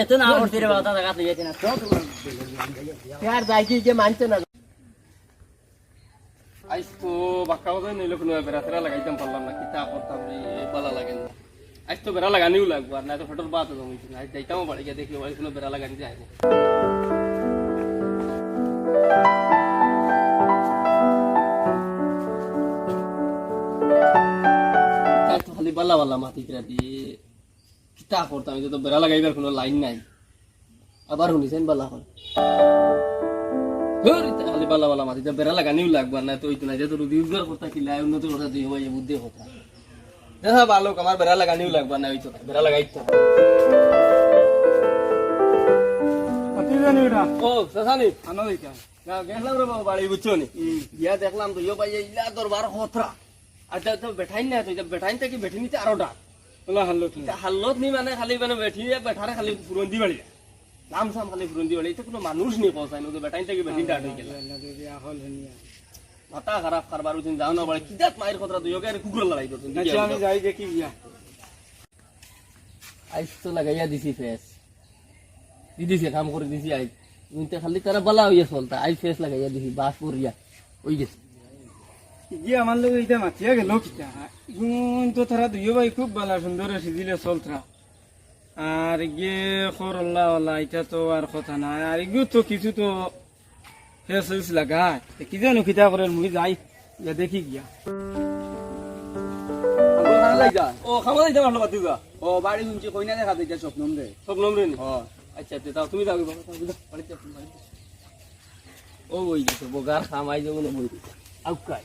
এত না করতে রে বাবা দাদা লইয়াতে না তো यार जायकी के मानते ना আইস তো বাক্কা বাজাই নইলে কোনো বেড়া ফেরা লাগাইতাম পারলাম না কিতা করতাম রে বালা লাগে না আইস তো বেড়া লাগানিও লাগবো আর না তো ফটোর বাত জমিছে না আইস যাইতামও বাড়ি গিয়ে দেখি ওই কোনো বেড়া লাগানি যায় না তো খালি বালা বালা মাটি কিরা দিয়ে কিতা করতাম এই তো বেড়া লাগাইবার কোনো লাইন নাই আবার শুনিছেন বালা হল খালি বালা বালা মাটিতে বেড়া লাগানিও লাগবে না তো ওই তো নাই যে তো রুদিউজগার কথা কিলা উন্নত কথা দিয়ে ভাই বুদ্ধি কথা দেখা ভালো আমার বেড়া লাগানিও লাগবে না ওই তো বেড়া লাগাইতো ও সাসানি আনো দিতা না গেলাম রে বাবা বাড়ি বুঝছো নি ইয়া দেখলাম তো ইয়ো ভাই ইলা দরবার খতরা আর তো বেঠাইন না তো বেঠাইন থেকে বেঠি নিতে আরো ডাক ওলা হাল্লত নি মানে খালি মানে বেঠিয়ে বেঠারে খালি ফুরন্দি বাড়ি নাম সাম খালি ফুরন্দি বাড়ি এটা কোনো মানুষ নেই পৌঁছায় না তো বেটাইন থেকে বেঠিন ডাক হয়ে গেল মাথা খারাপ কারবার উঠিন যাও না বাড়ি কিদাত মায়ের কথা তুই ওকে কুকুর লড়াই করছেন अच्छा আমি যাই দেখি গিয়া আইস তো লাগাইয়া দিছি ফেস দিদিছে কাম করে দিছি আই উনতে খালি তারা বালা হইয়া চলতা আই ফেস লাগাইয়া দিছি বাস পড়িয়া ওই গেছে গিয়া আমার লোক এটা মাতিয়া গেল কিটা গুণ তো তারা দুইও ভাই খুব ভালো সুন্দর সিজিলে চলতরা আর গিয়ে খরল্লা ওলা এটা তো আর কথা নাই আর এগুলো তো কিছু তো ফেস লাগায় কি জানো কিতা করে মুই যাই ইয়া দেখি গিয়া ও খামা যাইতে পারলো বাদ দিবা ও বাড়ি শুনছি কইনা দেখা দিতে স্বপ্নম রে সব নম্বরে নি আচ্ছা তাও তুমি যাও বাবা বাড়িতে ও ওই গেছে বগার খামাই যাবো না বই আউকাই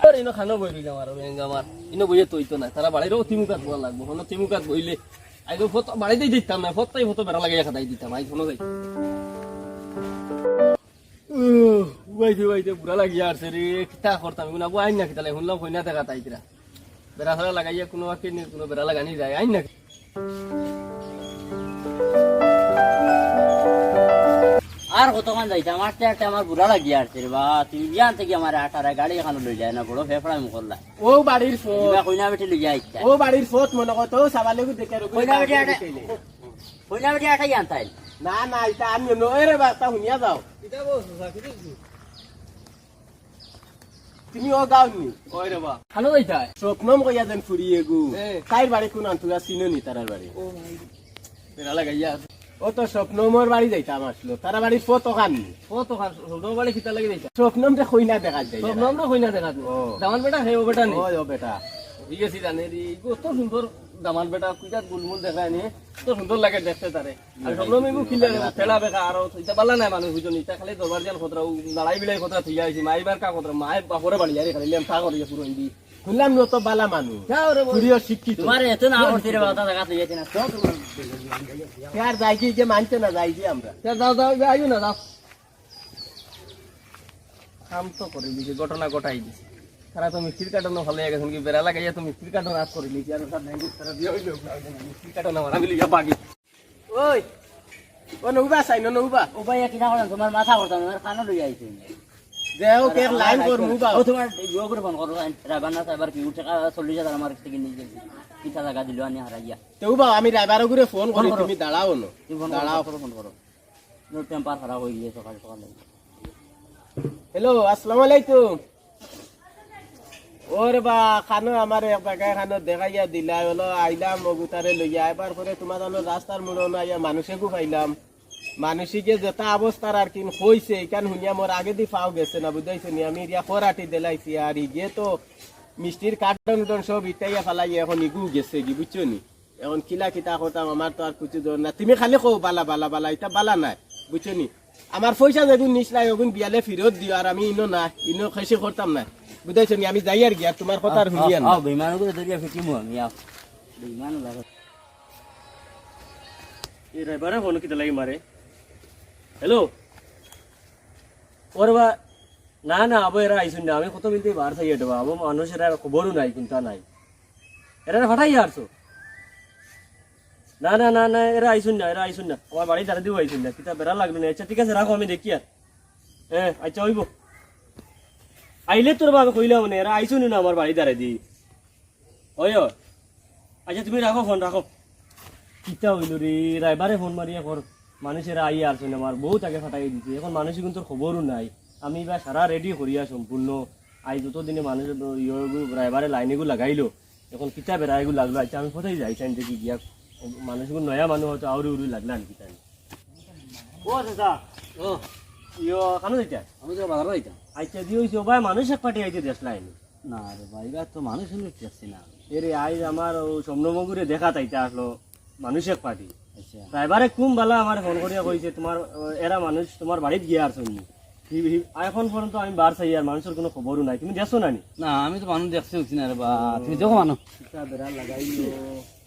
আর ইনো খানো বই রইলাম আর আমার ইনো বইয়ে তৈতো না তারা বাড়িরও তিমুকাত বলা লাগবো হনো তিমুকাত বইলে আইগো ফটো বাড়িতেই দিতাম না ফটোই ফটো বেড়া লাগাইয়া খাতাই দিতাম আই ফোনো যাই উবাইতে বুড়া লাগিয়া আসছে রে কিতা করতাম কোনো আবু আইন না কিতা লাগে শুনলাম কইনা দেখা তাইতরা বেড়া ফেরা লাগাইয়া কোনো আকে কোনো বেড়া লাগানি যায় আইন না আর কতক্ষণ যাইতে আমার একটা আমার বুড়া লাগিয়ে আসছে রে বা তুমি বিয়ান থেকে আমার আটারা গাড়ি এখানে লই যায় না বড় ফেফড়া মুখ করলা ও বাড়ির ফোন কইনা বেটি লই যায় ও বাড়ির ফোট মনে কত সাবালে দেখে কইনা বেটি আটা জানতাই না না এটা আমি নয় রে বাতা শুনিয়া যাও তুমি ও গাওনি কই রে বা খানো যাইতা স্বপ্নম কইয়া যেন ফুরিয়ে গু তাইর বাড়ি কোন আন্তুরা চিনো নি তারার বাড়ি বেড়া লাগাইয়া ও তো স্বপ্নমর বাড়ি যাইতাম আসলো তারা বাড়ির ফটো খাননি ফটো খান সব বাড়ি কিতা লাগি যাইতা স্বপ্নম যে কইনা দেখা যায় সব নাম না কইনা দেখা দামান বেটা হে ও বেটা নি ও বেটা ঠিক আছে জানে রে কত সুন্দর দামান বেটা কুইটা গুলমুল দেখায় নি তো সুন্দর লাগে দেখতে তারে আর সব নাম এগু কিলে ফেলা বেকা আর এটা বালা নাই মানুষ বুঝনি এটা খালি দরবার জান খতরা লড়াই বিলাই খতরা থইয়া আইছি মাইবার কা খতরা মাই বাপরে বাড়ি আরে খালি লেম তা করিয়া পুরো ইন্দি শুনলাম নত বালা মানুষ যাও রে পুরিও শিক্ষিত তোমার এত না করতে রে বাবা দাদা লইয়াতে না তো यार जायकी যে মানতে না যাই যে আমরা যাও আইও না যাও কাম তো করে দিছি ঘটনা ঘটাই দিছি তারা তো মিষ্টির কাটানো ভালো হয়ে গেছে কি বেড়া লাগাইয়া তো মিষ্টির কাটানো আজ করে নিয়েছি আর সব ভেঙ্গুর তারা দিয়ে হইলো মিষ্টির কাটানো আমার আমি লিয়া বাগি ওই ও নউবা চাই নউবা ও ভাই কিনা করেন তোমার মাথা করতাম আমার কানো লই আইছে দেও কে লাইন কর মুবা ও তোমার ইয়ো করে ফোন করো রাবানা সাহেবার কি উঠে 40,000 আমার থেকে নিয়ে গেছে কিটা টাকা দিল আনি হারাইয়া তেউবা আমি ড্রাইভারও করে ফোন করি তুমি দাঁড়াও না তুমি ফোন দাঁড়াও ফোন করো নো টেম্পার খারাপ হয়ে গিয়ে সকাল সকাল হ্যালো আসসালামু আলাইকুম ওরে বা খানো আমার এক জায়গায় খানো দেখাইয়া দিলা হলো আইলাম মগুতারে লইয়া এবার পরে তোমার জানো রাস্তার মোড় না ইয়া মানুষেকু পাইলাম মানুষিকে যেটা অবস্থার আর কি হইছে এখান শুনিয়া মোর আগে দি পাও গেছে না বুঝাইছো নি আমি ইয়া খরাটি দিলাইছি আর ইগে তো মিষ্টির কার্টন উটন সব ইটাইয়া ফেলাই এখন ইগু গেছে কি বুঝছো নি এখন কিলা কিতা করতাম আমার তো আর কিছু দর না তুমি খালি কও বালা বালা বালা এটা বালা নাই বুঝছো নি আমার পয়সা যেগুন নিসলাই ওগুন বিয়ালে ফিরত দিও আর আমি ইনো না ইনো খাইছে করতাম না বুঝাইছো নি আমি যাই আর গিয়া তোমার কথা আর শুনিয়া না বিমান করে দরিয়া ফিকিমু আমি বিমান লাগে এই ড্রাইভারে ফোন কিতা লাগি মারে হ্যালো ওরে বা না না আবো এরা আইসুন না আমি কত মিলতে বার থাকি এটা আবো মানুষের খবরও নাই কোনটা নাই এরা ফাটাই আসছো না না না না এরা আইসুন না আমার বাড়ি দাঁড়া দিও আইসুন না কিতা বেড়া লাগবে না আচ্ছা ঠিক আছে রাখো আমি দেখি আর হ্যাঁ আচ্ছা হইব আইলে তোর বাবা কইলাম মানে এরা আইসুন না আমার বাড়ি দাঁড়াই দি ওই আচ্ছা তুমি রাখো ফোন রাখো কিতা হইল রে রাইবারে ফোন মারিয়া কর মানুষেরা আইয়া আসুন আমার বহুত আগে ফাটাই দিছে এখন মানুষ কিন্তু খবরও নাই আমি বা সারা রেডি করিয়া সম্পূর্ণ আই যতদিনে মানুষ রাইবারে লাইনেগুলো লাগাইলো এখন কিতা বেড়াইগুলো লাগলো আচ্ছা আমি কোথায় যাই চাই দেখি গিয়া মানুষগুলো নয়া মানুষ হয়তো আউরি উড়ি লাগলাম কিতা ও চাচা ও ইয়ো কানো যাইতা আমি তো বাজার যাইতাম। আচ্ছা দিয়ে হইছে ভাই মানুষ এক পার্টি আইতে দেশ লাইনে না রে ভাই এবার তো মানুষ দেখছি না। এরে আইজ আমার স্বপ্নমঙ্গুরে দেখা তাইতে আসলো মানুষ এক পার্টি আচ্ছা ড্রাইভারে কুম বালা আমার ফোন করিয়া কইছে তোমার এরা মানুষ তোমার বাড়িত গিয়ে আর শুনি এখন পর্যন্ত আমি বার চাই আর মানুষের কোনো খবরও নাই তুমি দেখছো নানি না আমি তো মানুষ দেখছি না রে বা তুমি দেখো মানুষ কিতা বেড়া লাগাইলো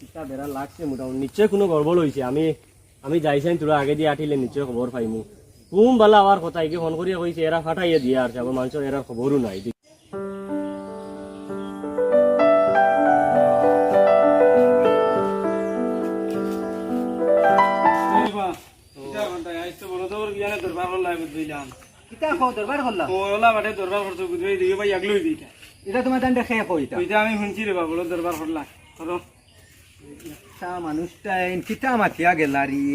কিতা বেড়া লাগছে মোটামুটি নিশ্চয় কোনো গড়বড় হয়েছে আমি যাইছেন তোরা আগে দিয়ে আঠিলে নিশ্চয় খবর পাইমু কুম বালা আমার কথা একে ফোন করিয়া কইছে এরা ফাটাইয়া দিয়ে আর আবার মানুষের এরা খবরও নাই কিতা খাও দরবার করলা ওলা বাটে দরবার করতে বুঝবে দিও ভাই আগলই দিটা এটা তোমার তান্ডে খেয়ে কই এটা ওইটা আমি শুনছি রে বাবুলো দরবার করলা করো তা মানুষটা কিতা মাথিয়া গেলারি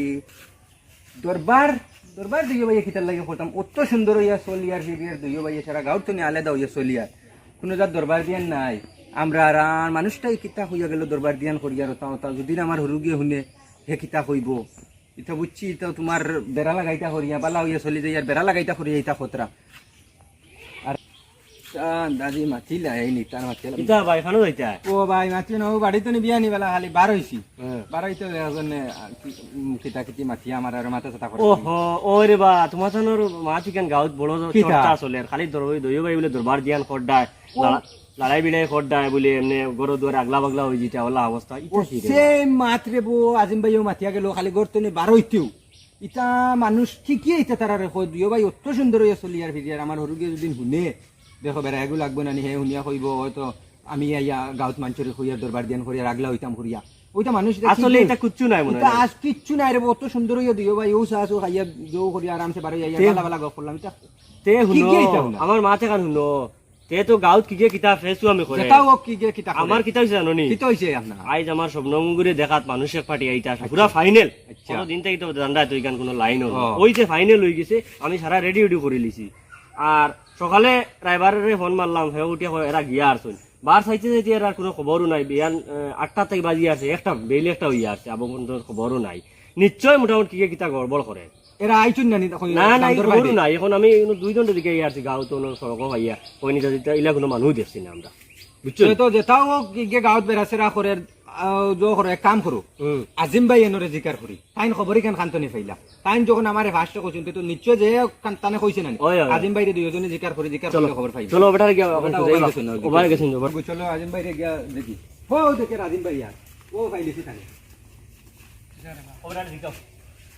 দরবার দরবার দিও ভাই কিতার লাগে করতাম অত সুন্দর হইয়া চলিয়ার ফিরিয়ার দিও ভাই সারা গাঁত তো আলাদা হইয়া চলিয়ার কোনো যার দরবার দিয়ান নাই আমরা আর মানুষটাই কিতা হইয়া গেল দরবার দিয়ান করিয়া রতা যদি আমার হরু গিয়ে শুনে হে কিতা হইব এটা বুঝছি তো তোমার বেড়া লাগাইতা করিয়া বালা হইয়া চলি যাই আর বেড়া লাগাইতা করিয়া ইতা খতরা আর দাদি মাতিলা এই নি তার মাতিলা কিতা ভাই খানো যাইতা ও ভাই মাতি না ও বাড়ি তো বিয়া নি বেলা খালি বার হইছি বার হইতে কিতা কিতি মাতি আমার আর মাথা চাতা করে ওহো ওরে বা তোমার তানোর মা চিকেন গাঁত বড় কিতা? চর্চা চলে আর খালি দইও ভাই বলে দরবার দিয়ান খড়ডায় লড়াই বিড়াই খড়ডায় বলে এমনি গরু দুয়ার আগলা বাগলা হয়ে যেতে ওলা অবস্থা ইটা কি রে? সেম মাত্রে বো আজিম ভাইও মাতিয়া গেল খালি গর্তনে বার হইতেও ইটা মানুষ ঠিকই ইটা তারা রেখো দিও ভাই অত সুন্দর হইয়া চলি আর ফিরিয়ার আমার হরুকে যদি শুনে দেখো বেড়া এগু লাগবে না নি হে শুনিয়া কইব হয়তো আমি ইয়া গাঁত মাঞ্চরে হইয়া দরবার দিয়ান করিয়া আগলা হইতাম করিয়া ওইটা মানুষ আসলে এটা কিচ্ছু নাই মনে এটা হয় আজ কিচ্ছু নাই রে অত সুন্দর হইয়া দিও ভাই ও সাহস খাইয়া জো করিয়া আরামসে বার হইয়া তে- বালা বালা গপ করলাম এটা তে কি শুনো কি এটা শুনো? আমার মাথা কান শুনো তে তো গাঁত কি কিতা ফেসু আমি করে যেটাও ও কি কিতা আমার কিতা হইছে জানো নি কি তো হইছে আপনার আইজ আমার স্বপ্নমঙ্গুরে দেখাত মানুষ এক পার্টি আইতা পুরা ফাইনাল আচ্ছা। কোনো দিন থেকে তো জানরা তো এখান কোনো লাইন হলো ও। ওই যে ফাইনাল হয়ে গেছে আমি সারা রেডি উডি করে লিছি আর সকালে ড্রাইভারের ফোন মারলাম হে উঠিয়া কয় এরা গিয়া আসুন বার চাইতে চাইতে এর আর কোনো খবরও নাই বিয়ান 8টা থেকে বাজি আছে একটা বেলি একটা হইয়া আছে আবার কোনো খবরও নাই নিশ্চয় মোটামুটি কি কিতা গড়বড় করে এরা আইছুন না নি তখন না না দামদর খবরও বাইরে? নাই এখন আমি 2 জনের দিকে আসছি গাঁও তো সড়ক ভাইয়া কইনি যদি ইলা কোনো মানুষ দেখছি না আমরা বুঝছো তো যেটাও গিয়ে গাঁৱত বেড়াচেরা করে জো করে এক কাম করো আজিম ভাই এনরে জিকার করি তাইন খবরই কেন খান্তনি ফাইলা তাইন যখন আমার ফার্স্ট কোচিন তো নিশ্চয় যে কান্তানে কইছে না ওই, ওই। আজিম ভাই দুইজনে জিকার করি জিকার চলো করে খবর পাইলা চলো বেটার গিয়া বেটা খুঁজে ওবাই গেছেন না, ওবাই গেছেন চলো আজিম ভাই গিয়া দেখি ও দেখে আজিম ভাই আর ও ফাইলিছি তানে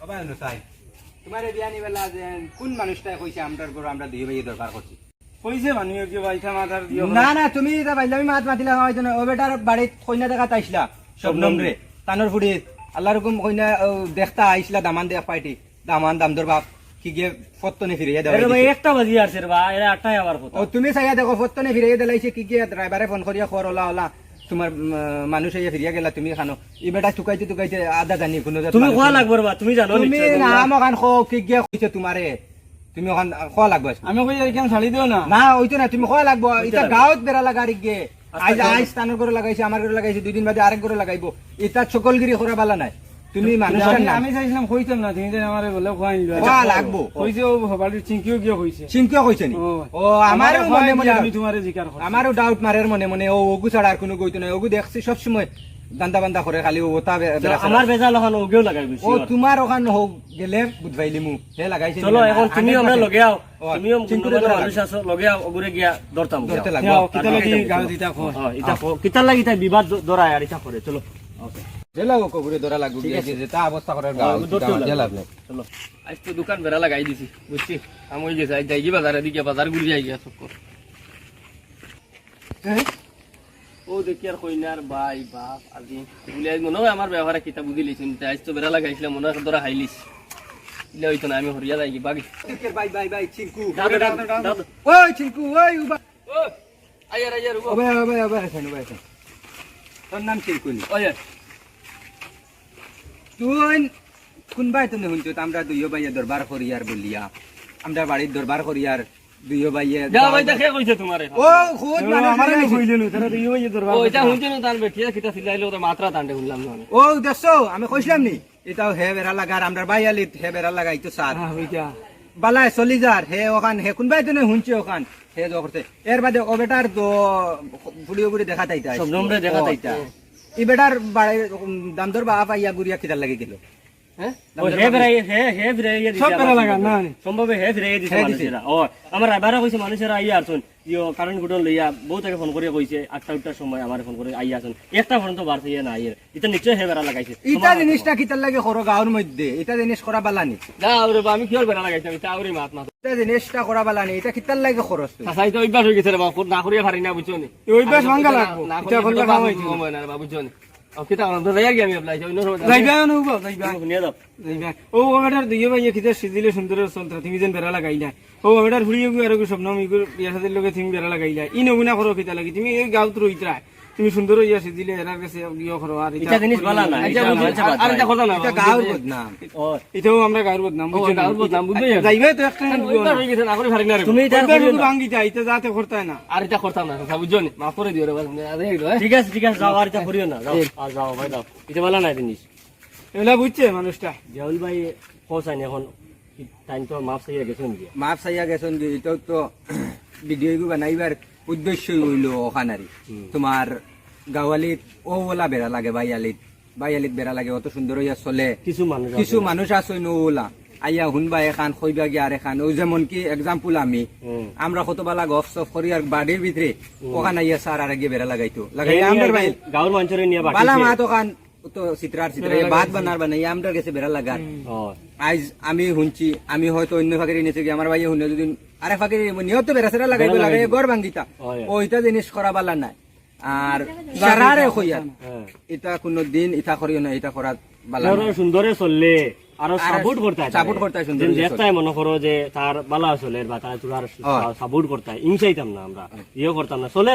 ওবাই ন তাই তোমারে বিয়ানি বেলা যে কোন মানুষটা কইছে আমরার গরু আমরা দুই ভাই দরকার করছি কইছে মানুষ কি বাইথা মাথার দিও না না তুমি এটা বাইলামি মাত মাতিলা হয়তো না ও বেটার বাড়িত কইনা দেখা তাইছিলা শবনম রে তানোর ফুড়ি আল্লাহ রকম কইনা দেখতা আইছিলা দামান দেয়া পাইটি দামান দাম দর বাপ কি গিয়ে ফত্তনে ফিরিয়ে আরে ভাই দেওয়া একটা বাজি আছে রে ভাই এরা 8টায় আবার কথা ও তুমি চাইয়া দেখো ফত্তনে ফিরিয়ে দিলাইছে কি গিয়ে ড্রাইভারে ফোন করিয়া খর ওলা ওলা তোমার মানুষ আইয়া ফিরিয়া গেলা তুমি খানো ই বেটা টুকাইতে টুকাইতে আদা জানি কোনো জাত তুমি মানুষ কোয়া নাই। লাগবে রে ভাই তুমি জানো তুমি নিশ্চয় না আমাখান খো কি গিয়ে কইছে তোমারে তুমি ওখান খোয়া লাগবে আমি কই এখান ছাড়ি দিও না না ওইতো না তুমি খোয়া লাগবো এটা লাগবো। গাঁৱত বেড়া লাগা গে আচ্ছা, আজ আচ্ছা। আজ স্থানের করে লাগাইছে আমার করে লাগাইছে 2 দিন বাদে আরেক করে লাগাইবো এটা সকলগিরি করা বালা নাই তুমি মানুষটার নাম আমি চাইছিলাম কইতাম না তুমি যে আমারে বলে খোয়াই নিলো খোয়া লাগবো কইছে ও বাড়ির চিংকিও গিয়ে কইছে চিন্তা কইছে নি ও, ও আমারও মনে মনে আমি তোমারে জিকার করি আমারও ডাউট মারের মনে মনে ও ওগু ছাড়া আর কোনো কইতো না ওগু দেখছি সব সময় দান্দা বান্দা করে খালি ওটা আমার বেজা লখান ওগেও লাগাই গেছি ও তোমার ওখান হোক গেলে বুধবাইলি মু হে লাগাইছে চলো এখন তুমিও আমরা লগে আও ও, তুমিও চিন্কুরে মূল্যবান ধরা মানুষ আছো লগে আও ওগুরে গিয়া দরতাম ধরতে লাগবো। যাও কিতা লাগি গাও দিতা খো ইটা কিতার লাগি তাই বিবাদ দরায় আর ইটা করে চলো জেলা ও কবুরে ধরা লাগবো যেটা অবস্থা করার গাঁও জেলা চলো আজ তো দোকান বেড়া লাগাই দিছি বুঝছি আমি ওই গেছে আজ যাই বাজারে দিকে বাজার ঘুরি যাই গিয়া চক্কর ও দেখি আর কইনার ভাই বাপ আজি বলে আজ মনে হয় আমার ব্যবহারে কিতা বুঝি লিছেন আজ তো বেড়া লাগাইছিলাম মনে হয় ধরা খাইলিস ইলে হইতো না আমি হরিয়া যাই কি বাকি বাই বাই বাই চিঙ্কু দাদা দাদা ওই চিঙ্কু ওই উবা ও আয়ার আয়ার ও ওবে ওবে ওবে আছেন ওবে আছেন তোর নাম চিঙ্কু নি আয়ার তুই কোনবাই তুমি শুনছো আমরা দুইও ভাইয়ে দরবার করিয়ার বলিয়া আমরা বাড়ির দরবার করিয়ার দুইও ভাইয়ে যা ভাই দেখে কইছে তোমারে ও খুদ মানুষ আমার হইছে। কইলেন তারা তো ইয়ে দরবার ও এটা শুনছেন তার বেটিয়া কিটা সিলাইলো তো মাত্রা তান্ডে শুনলাম না ও দেখছো আমি কইছিলাম নি এটাও হে বেড়া লাগার আমরা বাইয়ালিত হে বেড়া লাগাইতো সার হ্যাঁ ওইটা বালায় চলি যার হে ওখান হে কোনবাই তুমি শুনছে ওখান হে জ করতে এর বাদে ও বেটার তো ভিডিও করে দেখা তাইতা সব নম্বরে দেখা তাইতা ই বেটার বাড়ির দাম দর বা পাইয়া গুড়িয়া কিটার লাগি গেল হ্যাঁ ও হে ফিরাই দিছে সব বেড়া লাগা না সম্ভবে হে ফিরাই দিছে মানুষেরা ও আমার রাইবারা কইছে মানুষেরা আইয়া আসুন ইয়ো কারণ গুটন লইয়া বহুত আগে ফোন করে কইছে 8টার সময় আমার ফোন করে আইয়া আসুন একটা ফোন তো বাড়ছে না আইয়ের এটা নিশ্চয় হে বেড়া লাগাইছে ইটা জিনিসটা কিটার লাগে করো গাঁর মধ্যে এটা জিনিস করা বালানি যা ওরে বা আমি কি বেড়া লাগাইছি আমি তাওরে মাত মাত এটা জিনিসটা করা বালানি এটা কিটার লাগে খরচ তুই সাসাই তো অভ্যাস হয়ে গেছে রে বাবা না করিয়া পারি না বুঝছো নি ওই বেশ ভাঙ্গা লাগবো না এটা করলে কাম হইছে সময় না বাবা বুঝছো নি ও কিটা তো যাই গিয়ে আমি অ্যাপ্লাই অন্য সময় যাইবা না উবা যাইবা শুনিয়া দাও যাইবা ও ওটার দুইয়ে ভাই খিদে সিজিলে সুন্দর সন্ত্রা তুমি যেন বেড়া লাগাইলা ও ওটার ফুড়িয়ে গু আর স্বপ্ন মিগুর বিয়া সাদের লগে তুমি বেড়া লাগাইলা ই নগুনা করো কিতা লাগি তুমি এই গাঁত রইতরা তুমি সুন্দর ইয়া সিজিলে এরার কাছে ইয়ে করো আর এটা জিনিস ভালো না এটা মানুষে বাদ আর এটা দেয়। কথা না এটা গাঁর বদনাম ও এটাও আমরা গাঁর বদনাম বুঝছো না গাঁর বদনাম বুঝবে যাইবা তো একটা অভ্যাস হয়ে গেছে না করে পারি না রে তুমি এটা করিও না। ভাঙ্গিটা এটা যাতে করতে না আর এটা করতাম না কথা বুঝছো নি মাফ করে দিও রে বাবা আরে এগুলো ঠিক আছে যাও আর এটা করিও না যাও আর যাও ভাই যাও এটা ভালো না জিনিস এগুলা বুঝছে মানুষটা জাউল ভাই পৌঁছায়নি এখন টাইম তো মাপ চাইয়া গেছেন গিয়া মাপ চাইয়া গেছেন যে এটাও তো ভিডিও বানাইবার উদ্দেশ্যই হইল ওখানারি তোমার গাওয়ালিত ও ওলা বেড়া লাগে বাইয়ালিত বেড়া লাগে অত সুন্দর হইয়া চলে কিছু মানুষ আছে। কিছু মানুষ আছে ওলা আইয়া হুনবা এখান খইবা গিয়া আর এখান ও যেমন কি এক্সাম্পল আমি হুম। আমরা কতবেলা গফ সফ করি আর বাড়ির ভিতরে ওখান আইয়া সার আর আগে বেড়া লাগাইতো লাগাই আমরার বাইল গাঁর মানুষের নিয়ে বালা মা বাকি তো খান তো চিত্রার ভাত বানার বানাই আমরার গেছে বেড়া লাগার আজ আমি শুনছি আমি হয়তো অন্য ফাঁকের নিচে গিয়ে আমার ভাই শুনে যদি আরে ফাঁকের নিয়ত বেড়াছেরা লাগাইবো লাগাই গড় ভাঙ্গিতা ওইটা জিনিস করা বালা নাই আর সারারে কইয়া এটা কোনো দিন ইটা করিও না এটা করা বালা নাই। সুন্দরে চললে আরো সাপোর্ট করতে support করতে হয় সুন্দরে দেখতাই মনে করো যে তার বালা চলে বা তার তোর সাপোর্ট করতে ইনচাইতাম না আমরা ইয়ে করতাম না চলে